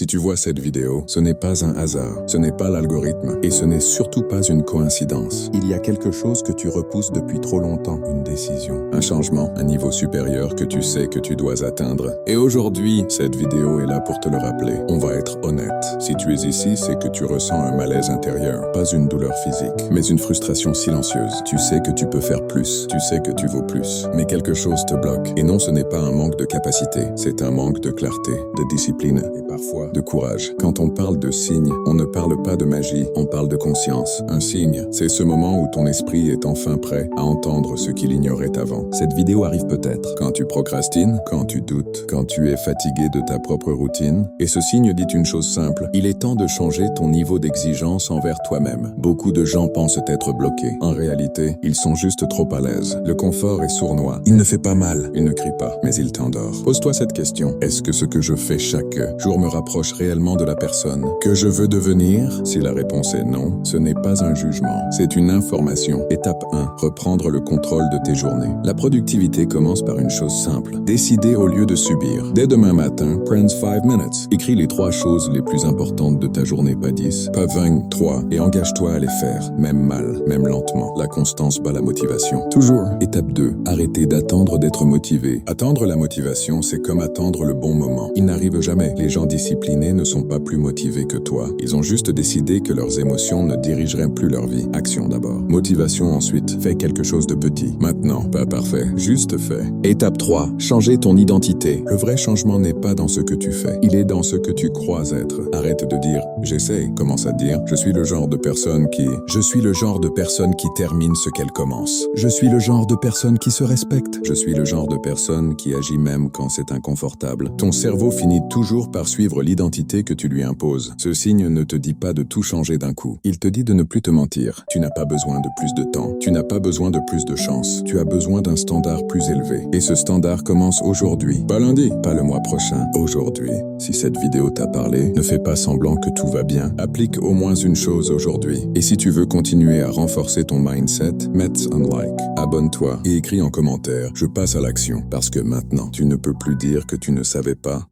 Si tu vois cette vidéo, ce n'est pas un hasard, ce n'est pas l'algorithme, et ce n'est surtout pas une coïncidence. Il y a quelque chose que tu repousses depuis trop longtemps, une décision, un changement, un niveau supérieur que tu sais que tu dois atteindre. Et aujourd'hui, cette vidéo est là pour te le rappeler. On va être honnête. Si tu es ici, c'est que tu ressens un malaise intérieur, pas une douleur physique, mais une frustration silencieuse. Tu sais que tu peux faire plus, tu sais que tu vaux plus, mais quelque chose te bloque. Et non, ce n'est pas un manque de capacité, c'est un manque de clarté, de discipline et parfois de courage. Quand on parle de signe, on ne parle pas de magie, on parle de conscience. Un signe, c'est ce moment où ton esprit est enfin prêt à entendre ce qu'il ignorait avant. Cette vidéo arrive peut-être quand tu procrastines, quand tu doutes, quand tu es fatigué de ta propre routine. Et ce signe dit une chose simple, il est temps de changer ton niveau d'exigence envers toi-même. Beaucoup de gens pensent être bloqués. En réalité, ils sont juste trop à l'aise. Le confort est sournois. Il ne fait pas mal, il ne crie pas, mais il t'endort. Pose-toi cette question. Est-ce que ce que je fais chaque jour me rapproche réellement de la personne que je veux devenir? Si la réponse est non, ce n'est pas un jugement, c'est une information. Étape 1. Reprendre le contrôle de tes journées. La productivité commence par une chose simple. Décider au lieu de subir. Dès demain matin, prends 5 minutes. Écris les 3 choses les plus importantes de ta journée, pas 10, pas 20, 3, et engage-toi à les faire, même mal, même lentement. La constance bat la motivation. Toujours. Étape 2. Arrêter d'attendre d'être motivé. Attendre la motivation, c'est comme attendre le bon moment. Il n'arrive jamais. Les gens disciplinés ne sont pas plus motivés que toi. Ils ont juste décidé que leurs émotions ne dirigeraient plus leur vie. Action d'abord. Motivation ensuite. Fais quelque chose de petit. Maintenant, pas parfait, juste fais. Étape 3. Changer ton identité. Le vrai changement n'est pas dans ce que tu fais. Il est dans ce que tu crois être. Arrête de dire « j'essaye ». Commence à dire « je suis le genre de personne qui… ». Je suis le genre de personne qui termine ce qu'elle commence. Je suis le genre de personne qui se respecte. Je suis le genre de personne qui agit même quand c'est inconfortable. Ton cerveau finit toujours par suivre l'identité que tu lui imposes. Ce signe ne te dit pas de tout changer d'un coup. Il te dit de ne plus te mentir. Tu n'as pas besoin de plus de temps. Tu n'as pas besoin de plus de chance. Tu as besoin d'un standard plus élevé. Et ce standard commence aujourd'hui. Pas lundi, pas le mois prochain. Aujourd'hui. Si cette vidéo t'a parlé, ne fais pas semblant que tout va bien. Applique au moins une chose aujourd'hui. Et si tu veux continuer à renforcer ton mindset, mets un like, abonne-toi et écris en commentaire « Je passe à l'action » parce que maintenant, tu ne peux plus dire que tu ne savais pas.